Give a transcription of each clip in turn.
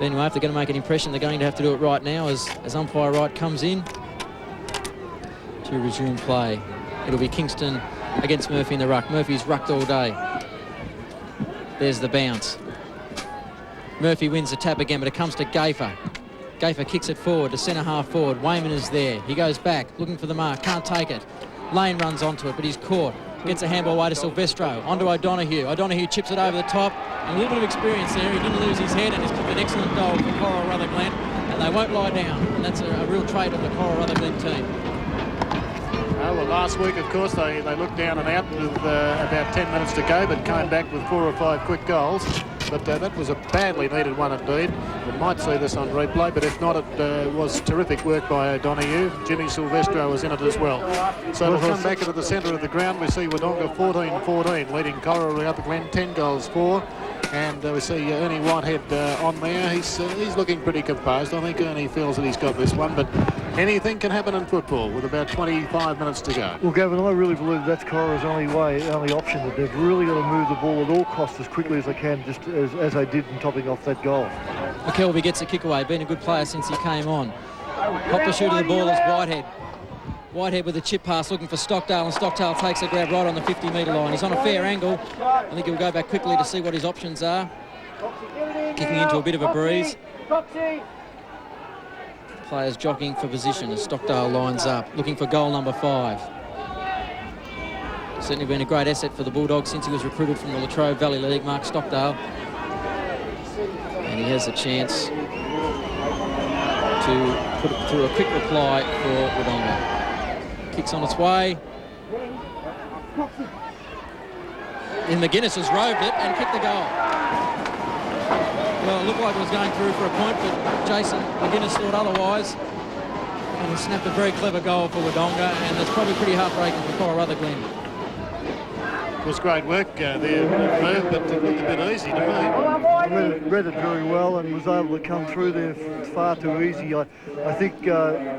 Anyway, if they're going to make an impression, they're going to have to do it right now as umpire Wright comes in to resume play. It'll be Kingston against Murphy in the ruck. Murphy's rucked all day. There's the bounce. Murphy wins the tap again, but it comes to Gaffer. Gaffer kicks it forward to centre half forward. Wayman is there. He goes back, looking for the mark. Can't take it. Lane runs onto it, but he's caught. Gets a handball away to Silvestro. Onto O'Donoghue. O'Donoghue chips it over the top. And a little bit of experience there. He didn't lose his head and has kicked an excellent goal for Corowa Glen. And they won't lie down. And that's a real trait of the Corowa Glen team. Well, last week, of course, they looked down and out with about 10 minutes to go, but came back with 4 or 5 quick goals. But that was a badly needed one indeed. We might see this on replay, but if not, it was terrific work by O'Donoghue. Jimmy Silvestro was in it as well. So we'll come back into the centre of the ground. We see Wodonga 14-14, leading Corowa Glen 10 goals 4. And we see Ernie Whitehead on there. He's looking pretty composed. I think Ernie feels that he's got this one, but anything can happen in football with about 25 minutes to go. Well, Gavin, I really believe that's Corowa's only option, that they've really got to move the ball at all costs as quickly as they can, just as they did in topping off that goal. McKelvey gets a kick away, been a good player since he came on. Hop the shoot of the ball is Whitehead. Whitehead with a chip pass looking for Stockdale, and Stockdale takes a grab right on the 50-metre line. He's on a fair angle. I think he'll go back quickly to see what his options are. Kicking into a bit of a breeze. Players jockeying for position as Stockdale lines up, looking for goal number 5. Certainly been a great asset for the Bulldogs since he was recruited from the Latrobe Valley League, Mark Stockdale. And he has a chance to put it through a quick reply for Wodonga. Kicks on its way. And McGuinness has roved it and kicked the goal. Well, it looked like it was going through for a point, but Jason McGuinness thought otherwise. And he snapped a very clever goal for Wodonga, and it's probably pretty heartbreaking for Corowa Glen. It was great work there, Merv, but it looked a bit easy to me. I read it very well and was able to come through there far too easy. I think,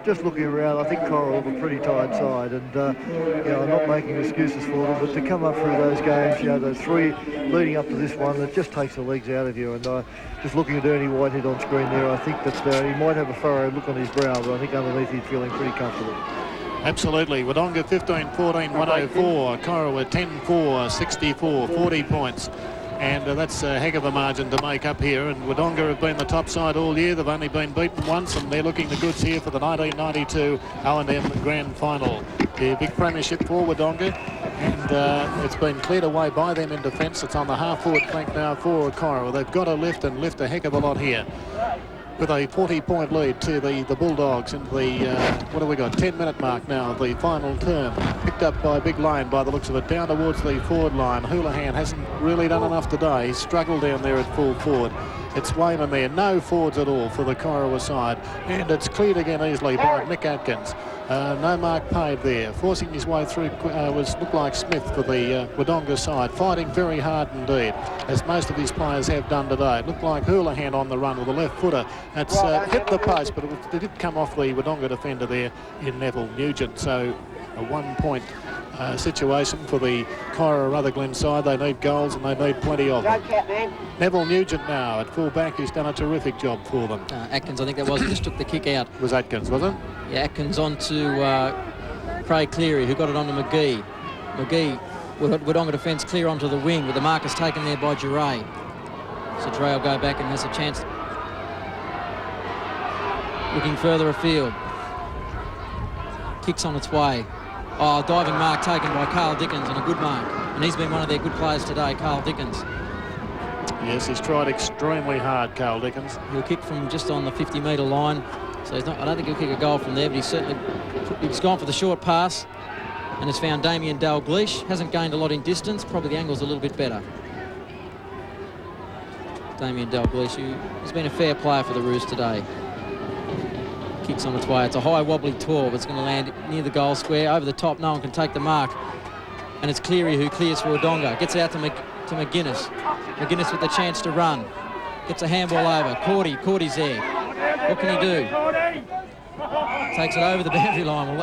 just looking around, I think Corowa were a pretty tired side, and I'm not making excuses for them, but to come up through those games, those 3 leading up to this one, it just takes the legs out of you. And just looking at Ernie Whitehead on screen there, I think that he might have a furrowed look on his brow, but I think underneath he's feeling pretty comfortable. Absolutely. Wodonga 15-14, 104. Corowa 10-4, 64, 40 points. And that's a heck of a margin to make up here. And Wodonga have been the top side all year. They've only been beaten once, and they're looking the goods here for the 1992 O&M Grand Final. The big premiership for Wodonga. And it's been cleared away by them in defence. It's on the half-forward flank now for Corowa. They've got to lift a heck of a lot here. With a 40-point lead to the Bulldogs into the, what have we got, 10-minute mark now, the final term. Picked up by Big Lane by the looks of it, down towards the forward line. Houlihan hasn't really done enough today. He's struggled down there at full forward. It's Wayman there, no forwards at all for the Corowa side. And it's cleared again easily by Nick Atkins. No mark paid there. Forcing his way through looked like Smith for the Wodonga side. Fighting very hard indeed, as most of his players have done today. It looked like Houlihan on the run with a left footer. It's hit the post, but it did come off the Wodonga defender there in Neville Nugent. So a 1-point situation for the Corowa Glen side. They need goals and they need plenty of them. Neville Nugent now at full back, who's done a terrific job for them. Atkins, I think that was, he just took the kick out. It was Atkins, was it? Yeah, Atkins on to Craig Cleary, who got it on to McGee. McGee, Wodonga defence clear onto the wing, with the markers taken there by Duray. So Duray will go back and has a chance. Looking further afield. Kicks on its way. Oh, diving mark taken by Carl Dickens, and a good mark. And he's been one of their good players today, Carl Dickens. Yes, he's tried extremely hard, Carl Dickens. He'll kick from just on the 50-metre line. So I don't think he'll kick a goal from there, but he's gone for the short pass and has found Damien Dalglish. Hasn't gained a lot in distance. Probably the angle's a little bit better. Damien Dalglish, who has been a fair player for the Roos today. Kicks on its way. It's a high wobbly 12. It's going to land near the goal square. Over the top, no one can take the mark. And it's Cleary who clears for Wodonga. Gets out to McGuinness. McGuinness with the chance to run. Gets a handball over. Cordy's there. What can he do? Takes it over the boundary line.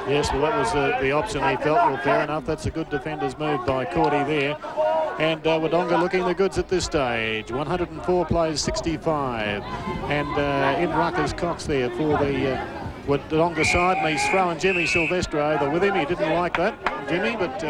Yes, well, that was the option he felt. Well, fair enough. That's a good defender's move by Cordy there. And Wodonga looking the goods at this stage. 104 plays 65. And in Rucker's Cox there for the Wodonga side, and he's throwing Jimmy Silvestre over with him. He didn't like that, Jimmy, but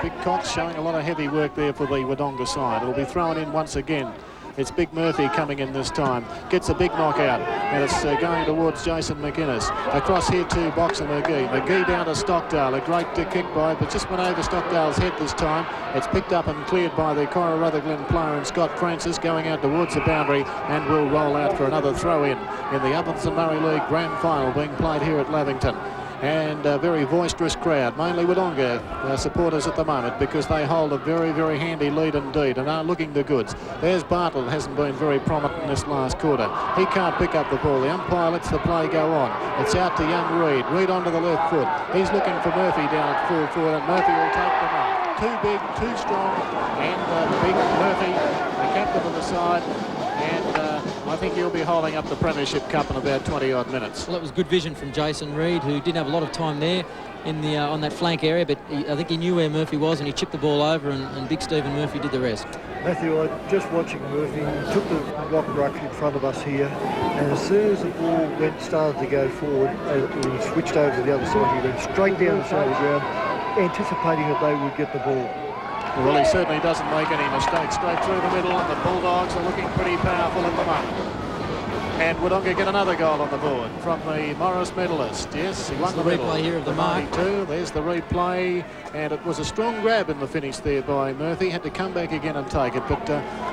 Big Cox showing a lot of heavy work there for the Wodonga side. It'll be thrown in once again. It's Big Murphy coming in this time. Gets a big knockout, and it's going towards Jason McInnes. Across here to Boxer McGee. McGee down to Stockdale. A great kick by, but just went over Stockdale's head this time. It's picked up and cleared by the Corowa Rutherglen player and Scott Francis, going out towards the boundary and will roll out for another throw-in the Upton Murray League Grand Final being played here at Lavington. And a very boisterous crowd, mainly Wodonga supporters at the moment, because they hold a very, very handy lead indeed and are looking the goods. There's Bartlett, hasn't been very prominent in this last quarter. He can't pick up the ball. The umpire lets the play go on. It's out to young Reid. Reid onto the left foot. He's looking for Murphy down at full forward, and Murphy will take the mark. Too big, too strong, and Big Murphy, the captain of the side, and I think he'll be holding up the Premiership Cup in about 20-odd minutes. Well, it was good vision from Jason Reid, who didn't have a lot of time there in the on that flank area, but I think he knew where Murphy was, and he chipped the ball over, and Big Stephen Murphy did the rest. Matthew, just watching Murphy, he took the ruck in front of us here, and as soon as the ball started to go forward, he switched over to the other side. He went straight down the centre of the ground, anticipating that they would get the ball. Well, he certainly doesn't make any mistakes. Straight through the middle, and the Bulldogs are looking pretty powerful at the moment. And Wodonga get another goal on the board from the Morris medalist. Yes, he won the replay here of the mark. 92. There's the replay, and it was a strong grab in the finish there by Murphy. Had to come back again and take it, but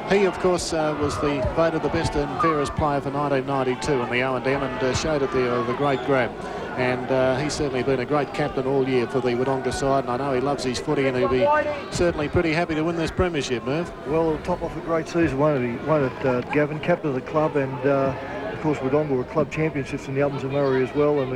he, of course, was voted the best and fairest player for 1992 in the O&M, and showed it there, the great grab. And he's certainly been a great captain all year for the Wodonga side, and I know he loves his footy, and he'll be certainly pretty happy to win this premiership, Murph. Well, it'll top off a great season, won't it, Gavin, captain of the club, and of course Wodonga were club championships in the Upton Murray as well, and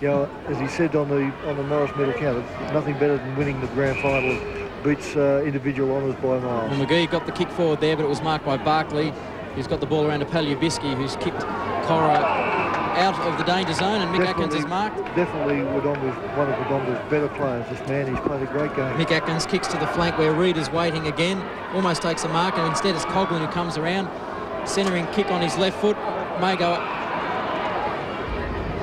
you know, as he said on the Morris medal count, nothing better than winning the grand final. Beats individual honours by miles. Well, McGee got the kick forward there, but it was marked by Barkley, who's got the ball around to Palyabiski, who's kicked Corowa out of the danger zone, and Mick Atkins is marked. Definitely one of Wodonga's better players, this man. He's played a great game. Mick Atkins kicks to the flank where Reid is waiting again, almost takes a mark, and instead it's Coughlin who comes around, centering kick on his left foot, may go up.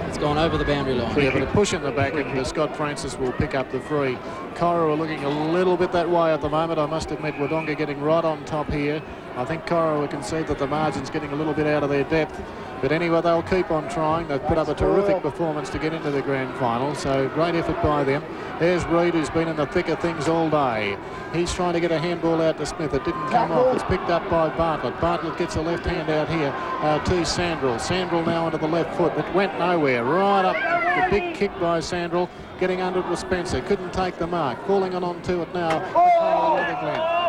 It's gone over the boundary line. Yeah, but a push in the back, and Scott Francis will pick up the free. Corowa looking a little bit that way at the moment. I must admit, Wodonga getting right on top here. I think Corowa can see that the margin's getting a little bit out of their depth. But anyway, they'll keep on trying. They've put up a terrific performance to get into the grand final, so great effort by them. There's Reid, who's been in the thick of things all day. He's trying to get a handball out to Smith. It didn't come off. It's picked up by Bartlett. Bartlett gets a left hand out here to Sandrell. Sandrell now onto the left foot. It went nowhere. Right up. The big kick by Sandrell. Getting under it with Spencer. Couldn't take the mark. Falling on to it now.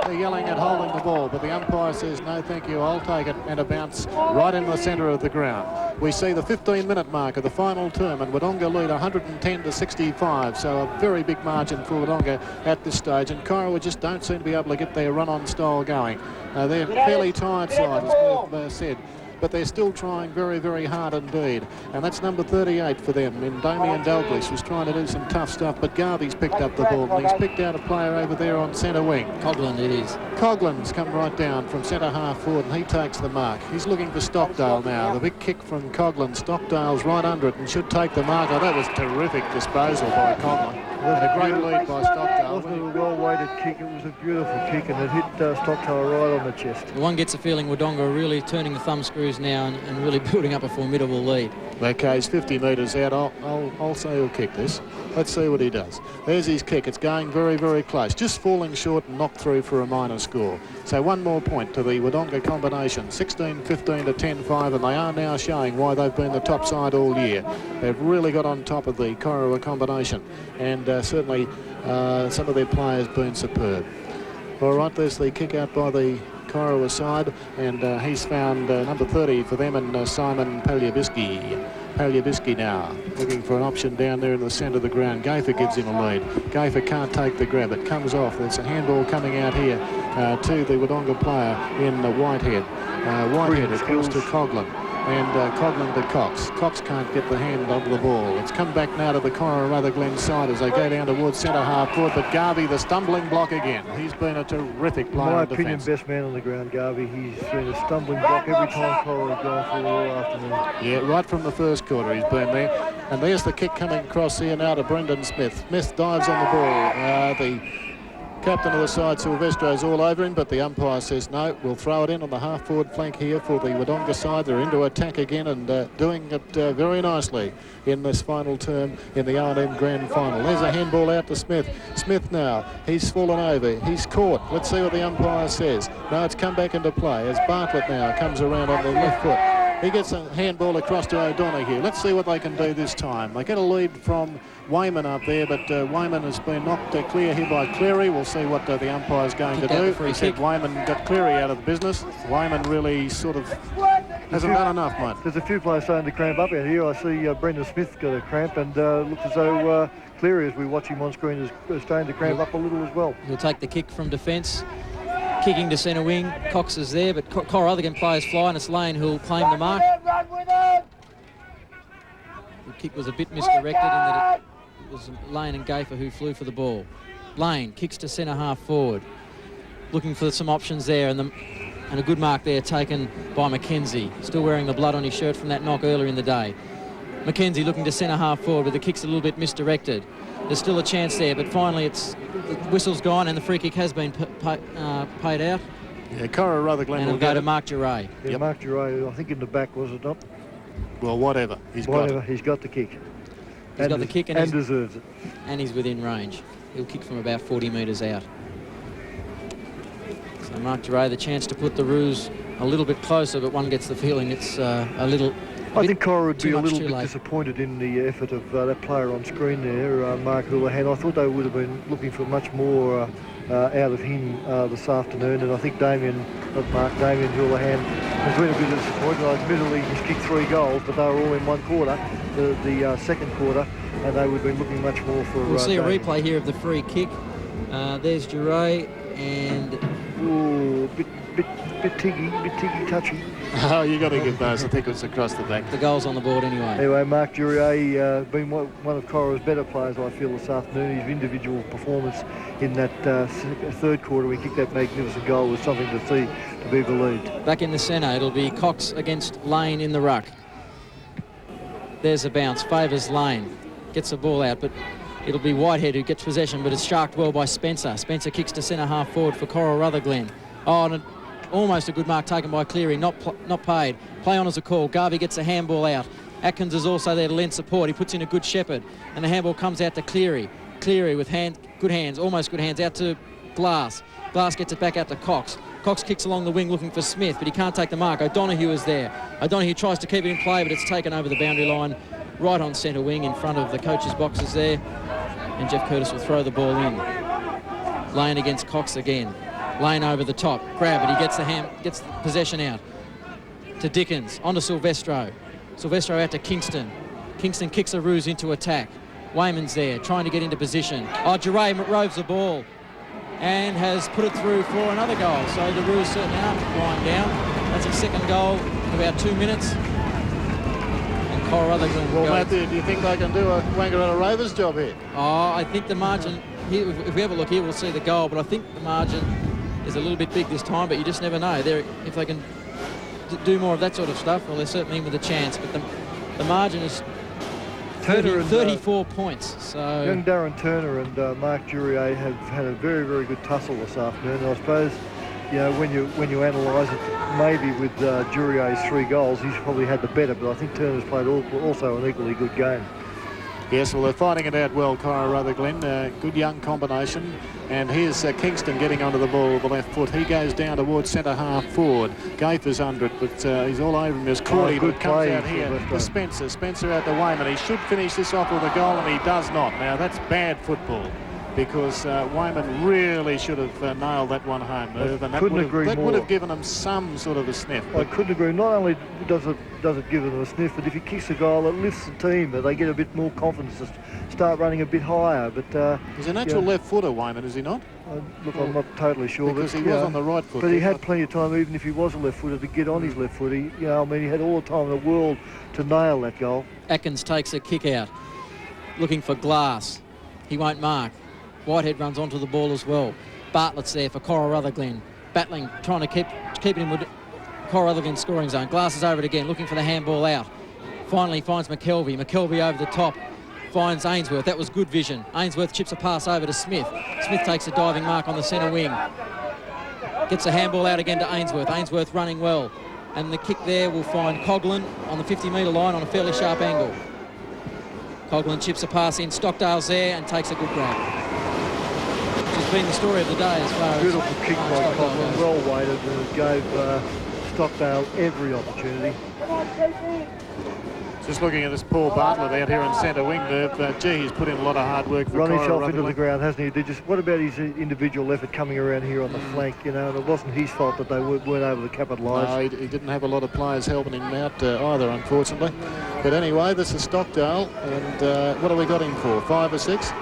They're yelling at holding the ball, but the umpire says, no, thank you, I'll take it, and a bounce right in the centre of the ground. We see the 15-minute mark of the final term, and Wodonga lead 110-65, so a very big margin for Wodonga at this stage, and Corowa just don't seem to be able to get their run-on style going. They're fairly tired side, as Murph said, but they're still trying very, very hard indeed. And that's number 38 for them. And Damien Dalglish who's trying to do some tough stuff, but Garvey's picked up the ball, and he's picked out a player over there on centre wing. Coughlin it is. Coughlin's come right down from centre half forward, and he takes the mark. He's looking for Stockdale now. The big kick from Coughlin. Stockdale's right under it and should take the mark. Oh, that was terrific disposal by Coughlin. And a great lead by Stockdale. It wasn't a well-weighted kick. It was a beautiful kick, and it hit Stockdale right on the chest. One gets a feeling Wodonga are really turning the thumb screws now and really building up a formidable lead. Okay, he's 50 metres out. I'll say he'll kick this. Let's see what he does. There's his kick. It's going very, very close. Just falling short and knocked through for a minor score. So one more point to the Wodonga combination. 16-15 to 10-5, and they are now showing why they've been the top side all year. They've really got on top of the Corowa combination, and certainly some of their players been superb. All right, there's the kick out by the Corowa side, and he's found number 30 for them, and Simon Palyabiski. Palyabiski now looking for an option down there in the centre of the ground. Gafer gives him a lead. Gafer can't take the grab. It comes off. There's a handball coming out here to the Wodonga player in Whitehead. Whitehead, it goes to Coughlin. and Coghlan to Cox. Cox can't get the hand onto the ball. It's come back now to the Corowa Glen side as they go down towards centre half forward. But Garvey, the stumbling block again. He's been a terrific player. In my in opinion, defence. best man on the ground, Garvey. He's been a stumbling block every time Corowa's gone forward all afternoon. Yeah, right from the first quarter he's been there. And there's the kick coming across here now to Brendan Smith. Smith dives on the ball. The captain of the side, Silvestro's all over him, but the umpire says no, we'll throw it in on the half-forward flank here for the Wodonga side. They're into attack again and doing it very nicely in this final term in the R&M Grand Final. There's a handball out to Smith. Smith now, he's fallen over, he's caught. Let's see what the umpire says. No, it's come back into play as Bartlett now comes around on the left foot. He gets a handball across to O'Donoghue. Let's see what they can do this time. They get a lead from Wayman up there, but Wayman has been knocked clear here by Cleary. We'll see what the umpire's going to do. He said Wayman got Cleary out of the business. Wayman really sort of hasn't done enough, mate. There's a few players starting to cramp up out here. I see Brendan Smith got a cramp, and looks as though Cleary, as we watch him on screen, is starting to cramp up a little as well. He'll take the kick from defence. Kicking to centre wing. Cox is there, but Corowa players fly, and it's Lane who'll claim the mark. The kick was a bit misdirected in that it was Lane and Gafer who flew for the ball. Lane kicks to centre half forward. Looking for some options there, and a good mark there taken by Mackenzie. Still wearing the blood on his shirt from that knock earlier in the day. Mackenzie looking to centre half forward, but the kick's a little bit misdirected. There's still a chance there, but finally the whistle's gone and the free kick has been paid out. Yeah, Corowa Glen will go to Mark Duray. Yeah, yep. Mark Duray, I think in the back, was it not? Well, whatever. He's got the kick. He's got the kick and deserves it. And he's within range. He'll kick from about 40 metres out. So Mark Duray, the chance to put the Roos a little bit closer, but one gets the feeling it's a little... I think Corowa would be a little bit disappointed in the effort of that player on screen there, Mark Houlihan. I thought they would have been looking for much more out of him this afternoon, and I think Damien Houlihan has been a bit disappointed. Admittedly, he's kicked 3 goals, but they were all in one quarter, the second quarter, and they would have been looking much more for... We'll see Damien. a replay here of the free kick. There's Duray, and... Ooh, bit tiggy, touchy. Oh, you got to give those. I think it was across the back. The goal's on the board anyway. Anyway, Mark Duray been one of Corowa's better players, I feel, this afternoon. His individual performance in that third quarter, we kicked that magnificent goal, was something to see, to be believed. Back in the centre, it'll be Cox against Lane in the ruck. There's a bounce, favours Lane. Gets the ball out, but it'll be Whitehead who gets possession, but it's sharked well by Spencer. Spencer kicks to centre half forward for Corowa Glen. Oh, and almost a good mark taken by Cleary, not paid. Play on as a call. Garvey gets a handball out. Atkins is also there to lend support. He puts in a good shepherd, and the handball comes out to Cleary. Cleary with good hands, almost good hands, out to Glass. Glass gets it back out to Cox. Cox kicks along the wing looking for Smith, but he can't take the mark. O'Donoghue is there. O'Donoghue tries to keep it in play, but it's taken over the boundary line right on centre wing in front of the coach's boxes there, and Jeff Curtis will throw the ball in. Lane against Cox again. Lane over the top, grab it, he gets the possession out to Dickens, onto Silvestro. Silvestro out to Kingston. Kingston kicks the Roos into attack. Wayman's there, trying to get into position. Oh, Duray roves the ball and has put it through for another goal. So the Roos certainly aren't lying down. That's his second goal in about 2 minutes. And Corowa Glen Well, Matthew, do you think they can do a Wangaratta Rovers job here? Oh, I think the margin, here, if we have a look here, we'll see the goal, but I think the margin is a little bit big this time, but you just never know. If they can do more of that sort of stuff, well, they're certainly in with a chance, but the margin is 34 points. So young Darren Turner and Mark Duray have had a very, very good tussle this afternoon. And I suppose, you know, when you analyse it, maybe with Duray's 3 goals, he's probably had the better, but I think Turner's played also an equally good game. Yes, well, they're fighting it out well, Corowa Glen. Good young combination. And here's Kingston getting onto the ball with the left foot. He goes down towards centre half forward. Gaither's under it, but he's all over him. There's Cordy, but comes out here to Spencer. Spencer out to Wayman. He should finish this off with a goal, and he does not. Now, that's bad football, because Wyman really should have nailed that one home, Merv, and that would have given him some sort of a sniff. I couldn't agree. Not only does it give them a sniff, but if he kicks a goal, it lifts the team. They get a bit more confidence to start running a bit higher. But he's a natural left footer, Wyman, is he not? Look, I'm not totally sure. Because he was on the right foot. But he had plenty of time, even if he was a left footer, to get on his left foot. He had all the time in the world to nail that goal. Atkins takes a kick out, looking for Glass. He won't mark. Whitehead runs onto the ball as well. Bartlett's there for Cora Rutherglen. Battling, trying to keep it in with Cora Rutherglen's scoring zone. Glass is over it again, looking for the handball out. Finally finds McKelvey. McKelvey over the top. Finds Ainsworth. That was good vision. Ainsworth chips a pass over to Smith. Smith takes a diving mark on the centre wing. Gets a handball out again to Ainsworth. Ainsworth running well. And the kick there will find Coughlin on the 50-metre line on a fairly sharp angle. Coughlin chips a pass in. Stockdale's there and takes a good grab. Which has been the story of the day as far as... Beautiful kick by Coughlin, well weighted, and it gave Stockdale every opportunity. Just looking at this Paul Bartlett out here in centre wing, Merv. Gee, he's put in a lot of hard work for Run Cora himself into Rutherglen. the ground, hasn't he? What about his individual effort coming around here on the flank, And it wasn't his fault that they weren't able to capitalise. No, he didn't have a lot of players helping him out either, unfortunately. But anyway, this is Stockdale, and what have we got him for? 5 or 6?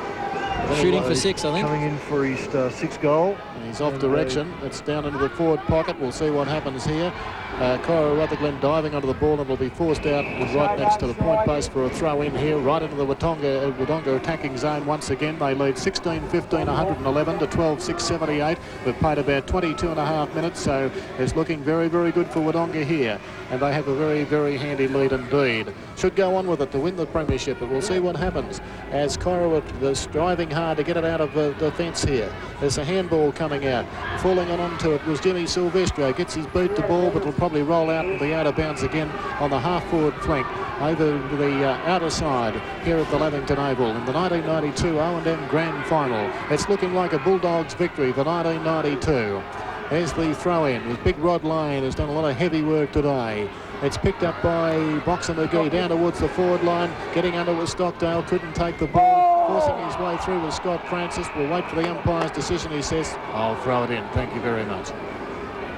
Shooting for 6, I think. Coming in for his 6th goal. And he's off direction. It's down into the forward pocket. We'll see what happens here. Cora Rutherglen diving onto the ball and will be forced out right next to the point post for a throw in here, right into the Wodonga attacking zone once again. They lead 16-15, 111 to 12-6, 78. We've played about 22 and a half minutes, so it's looking very, very good for Wodonga here. And they have a very, very handy lead indeed. Should go on with it to win the premiership, but we'll see what happens as Cora is striving hard to get it out of the fence here. There's a handball coming out. Falling onto it was Jimmy Silvestro. Gets his boot to ball, but will probably roll out and be out of bounds again on the half-forward flank over the outer side here at the Lavington Oval in the 1992 O&M Grand Final. It's looking like a Bulldogs victory for 1992. There's the throw-in with Big Rod Lane, who's done a lot of heavy work today. It's picked up by Boxer McGee down towards the forward line. Getting under with Stockdale, couldn't take the ball. Forcing his way through with Scott Francis. We'll wait for the umpire's decision, he says. I'll throw it in, thank you very much.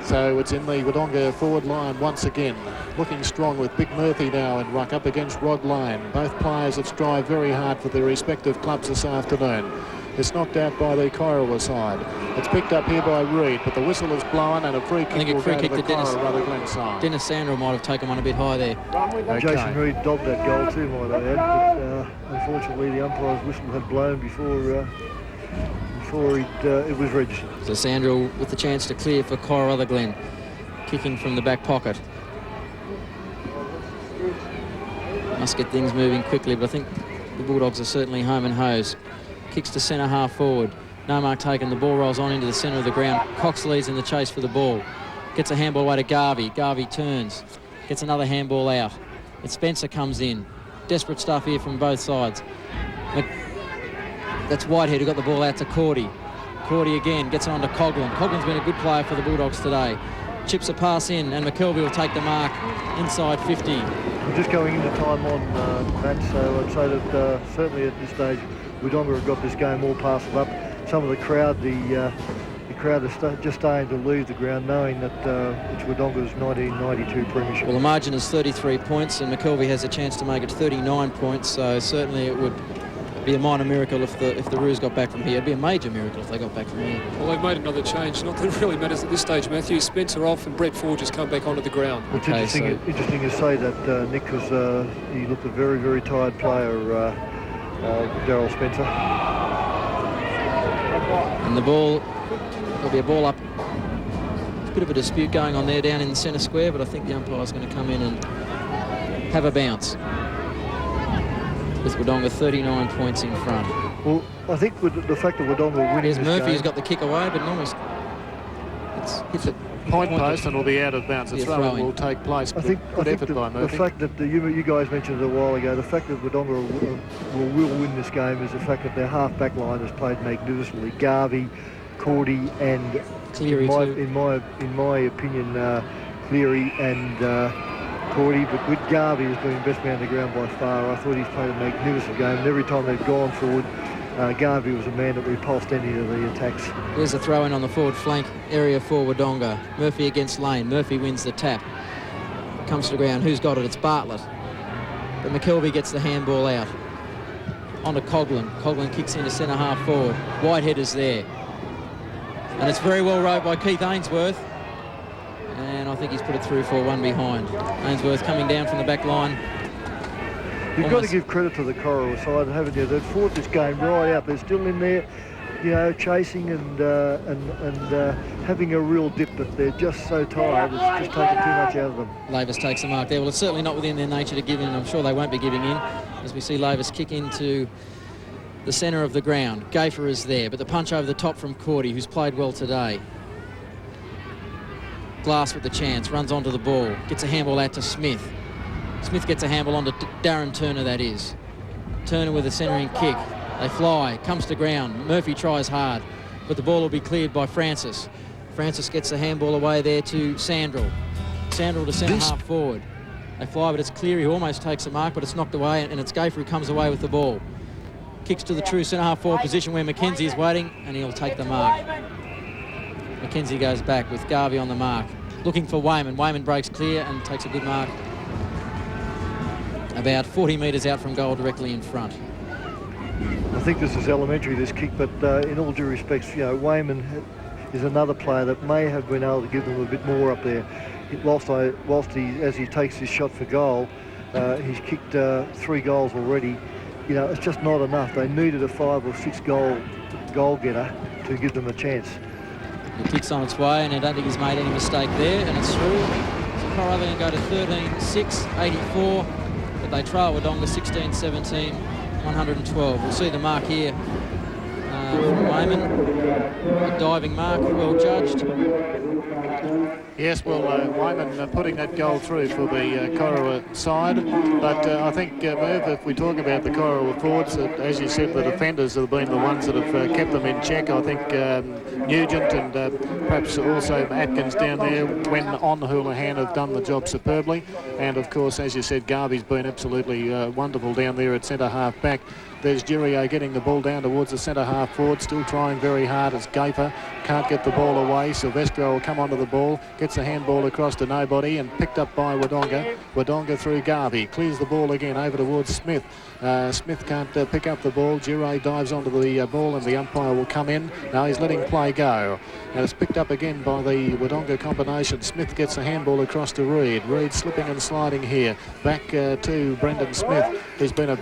So it's in the Wodonga forward line once again. Looking strong with Big Murphy now in ruck up against Rod Lane. Both players that strive very hard for their respective clubs this afternoon. It's knocked out by the Corowa side. It's picked up here by Reid, but the whistle is blown and a free kick will go to the Corowa Rutherglen side. Dennis Sandra might have taken one a bit high there. Okay. Jason Reid dobbed that goal too, might I add. But unfortunately, the umpire's whistle had blown before it was registered. So Sandra with the chance to clear for Cora Rutherglen, kicking from the back pocket. Must get things moving quickly, but I think the Bulldogs are certainly home and hose. Kicks to centre half forward. No mark taken. The ball rolls on into the centre of the ground. Cox leads in the chase for the ball. Gets a handball away to Garvey. Garvey turns. Gets another handball out. And Spencer comes in. Desperate stuff here from both sides. That's Whitehead who got the ball out to Cordy. Cordy again gets it on to Coughlin. Coughlin's been a good player for the Bulldogs today. Chips a pass in and McKelvey will take the mark inside 50. We're just going into time on Matt, so I'd say that certainly at this stage Wodonga have got this game all parcelled up. Some of the crowd, the crowd is just starting to leave the ground, knowing that it's Wodonga's 1992 premiership. Well, the margin is 33 points, and McKelvey has a chance to make it 39 points. So certainly it would be a minor miracle if the Roos got back from here. It'd be a major miracle if they got back from here. Well, they've made another change. Not that it really matters at this stage, Matthew. Spencer off and Brett Ford just come back onto the ground. It's interesting to say that Nick, because he looked a very, very tired player, Daryl Spencer. And the ball, there'll be a ball up. There's a bit of a dispute going on there down in the centre square, but I think the umpire's going to come in and have a bounce. With Wodonga 39 points in front. Well, I think with the fact that Wodonga are winning There's Murphy's got the kick away, but almost it's hit the point post and will be out of bounds. The throw-in will take place. I think the fact that you guys mentioned it a while ago, the fact that Wodonga will win this game is the fact that their half-back line has played magnificently. Garvey, Cordy and Cleary in my opinion, Cleary and Cordy, but with Garvey as being best man on the ground by far, I thought he's played a magnificent game. And every time they've gone forward, Garvey was a man that repulsed any of the attacks. There's a throw in on the forward flank area for Wodonga. Murphy against Lane. Murphy wins the tap. Comes to the ground. Who's got it? It's Bartlett. But McKelvey gets the handball out. On to Coughlin. Coughlin kicks into centre half forward. Whitehead is there. And it's very well rowed by Keith Ainsworth. And I think he's put it through for one behind. Ainsworth coming down from the back line. You've got to give credit to the Corowa side, haven't you? They've fought this game right out. They're still in there, you know, chasing and having a real dip, but they're just so tired. It's just taking too much out of them. Lavis takes the mark there. Well, it's certainly not within their nature to give in, and I'm sure they won't be giving in, as we see Lavis kick into the centre of the ground. Gafer is there, but the punch over the top from Cordy, who's played well today. Glass with the chance, runs onto the ball, gets a handball out to Smith. Smith gets a handball onto Darren Turner, that is. Turner with a centering kick. They fly, comes to ground. Murphy tries hard, but the ball will be cleared by Francis. Francis gets the handball away there to Sandrell. Sandrell to centre half forward. They fly, but it's clear. He almost takes a mark, but it's knocked away, and it's Gafer who comes away with the ball. Kicks to the true centre half forward position where McKenzie is waiting, and he'll take the mark. McKenzie goes back with Garvey on the mark. Looking for Wayman. Wayman breaks clear and takes a good mark. About 40 metres out from goal, directly in front. I think this is elementary, this kick, but in all due respects, you know, Wayman is another player that may have been able to give them a bit more up there. As he takes his shot for goal, he's kicked 3 goals already. You know, it's just not enough. They needed a 5 or 6 goal getter to give them a chance. The kick's on its way, and I don't think he's made any mistake there, and it's through. So Corowa can go to 13-6, 84. But they trail Wodonga 16-17, 112. We'll see the mark here from Wayman. A diving mark, well judged. Yes, well, Wayman putting that goal through for the Corowa side. But I think, Merv, if we talk about the Corowa forwards, as you said, the defenders have been the ones that have kept them in check. I think Nugent and perhaps also Atkins down there, when on Houlihan, have done the job superbly. And, of course, as you said, Garvey's been absolutely wonderful down there at centre half back. There's Girio getting the ball down towards the centre half forward, still trying very hard as Gafer can't get the ball away. Silvestro will come onto the ball, gets a handball across to nobody and picked up by Wodonga. Wodonga through Garvey, clears the ball again over towards Smith. Smith can't pick up the ball. Giray dives onto the ball and the umpire will come in. Now he's letting play go. And it's picked up again by the Wodonga combination. Smith gets a handball across to Reid. Reid slipping and sliding here. Back to Brendan Smith. There's been a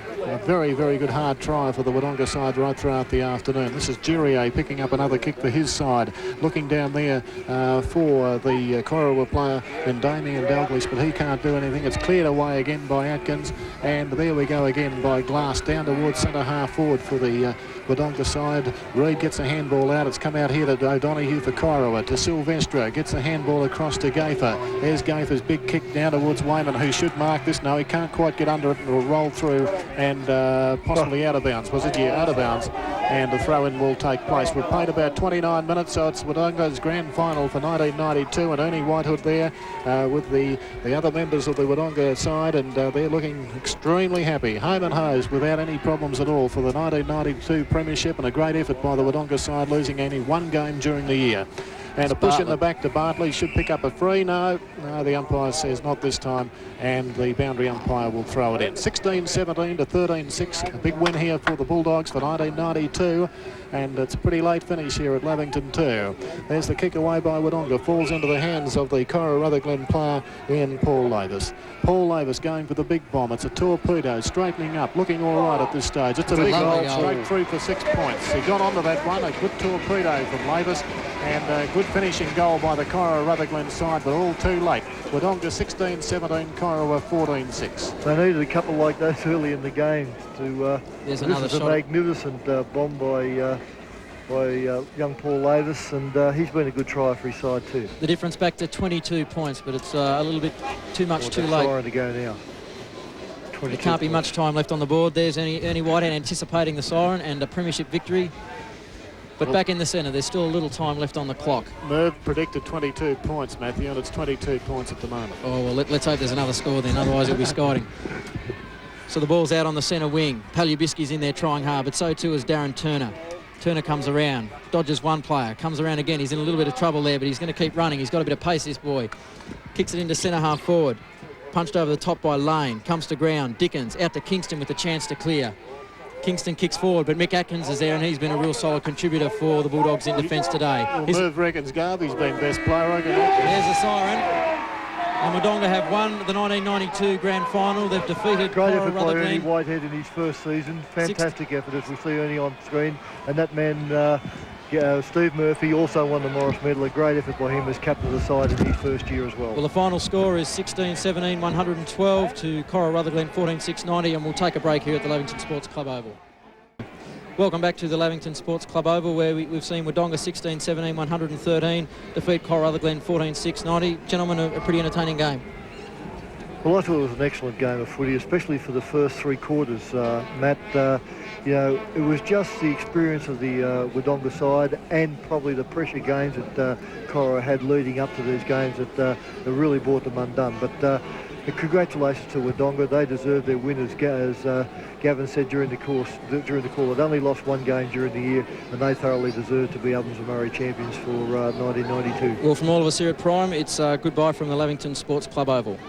very, very good hard try for the Wodonga side right throughout the afternoon. This is Giray picking up another kick for his side. Looking down there for the Corowa player in Damien Dalglish, but he can't do anything. It's cleared away again by Atkins. And there we go again by Glass down towards centre half forward for the Wodonga side. Reid gets a handball out. It's come out here to O'Donoghue for Corowa. To Silvestro. Gets a handball across to Gafer. There's Gafer's big kick down towards Wayman, who should mark this. No, he can't quite get under it. It will roll through and possibly out of bounds. Was it? Yeah, out of bounds. And the throw-in will take place. We've played about 29 minutes, so it's Wodonga's grand final for 1992, and Ernie Whitehood there with the other members of the Wodonga side, and they're looking extremely happy. Home and hose without any problems at all for the 1992 premiership, and a great effort by the Wodonga side, losing only 1 game during the year. And a push in the back to Bartley, should pick up a free. No, the umpire says not this time, and the boundary umpire will throw it in. 16-17 to 13-6, a big win here for the Bulldogs for 1992, and it's a pretty late finish here at Lavington too. There's the kick away by Wodonga, falls into the hands of the Corowa Rutherglen player in Paul Lavis. Paul Lavis going for the big bomb. It's a torpedo, straightening up, looking all right at this stage. It's a big goal, straight through for 6 points. He got onto that one, a good torpedo from Lavis, and a good finishing goal by the Corowa Rutherglen side, but all too late. Wodonga 16-17, Corowa 14-6. They needed a couple like those early in the game to. There's another shot. A magnificent bomb by young Paul Lavis, and he's been a good try for his side too. The difference back to 22 points, but it's a little bit too much too late. Siren to go now. There can't be much time left on the board. There's Ernie Whitehead anticipating the siren and a premiership victory. But back in the centre, there's still a little time left on the clock. Merv predicted 22 points, Matthew, and it's 22 points at the moment. Oh, well, let's hope there's another score then, otherwise it'll be skiting. So the ball's out on the centre wing. Palubisky's in there trying hard, but so too is Darren Turner. Turner comes around, dodges one player, comes around again. He's in a little bit of trouble there, but he's going to keep running. He's got a bit of pace, this boy. Kicks it into centre half forward. Punched over the top by Lane. Comes to ground. Dickens out to Kingston with the chance to clear. Kingston kicks forward, but Mick Atkins is there, and he's been a real solid contributor for the Bulldogs in defence today. Well, Merv reckons Garvey's been best player. I reckon. There's a siren. And Wodonga have won the 1992 grand final. They've defeated Great Corowa effort by Ernie Rutherglen. Whitehead in his first season. Fantastic effort, as we see Ernie on screen. And that man, Steve Murphy, also won the Morris Medal. A great effort by him as captain of the side in his first year as well. Well, the final score is 16-17, 112 to Corowa Rutherglen, 14-690, and we'll take a break here at the Lavington Sports Club Oval. Welcome back to the Lavington Sports Club Oval, where we've seen Wodonga 16-17, 113 defeat Corowa Rutherglen 14-690. Gentlemen, a pretty entertaining game. Well, I thought it was an excellent game of footy, especially for the first three quarters, Matt. You know, it was just the experience of the Wodonga side and probably the pressure games that Corowa had leading up to these games that really brought them undone. But congratulations to Wodonga. They deserve their win, as Gavin said during the call. They'd only lost one game during the year, and they thoroughly deserve to be Ovens and Murray champions for 1992. Well, from all of us here at Prime, it's goodbye from the Lavington Sports Club Oval.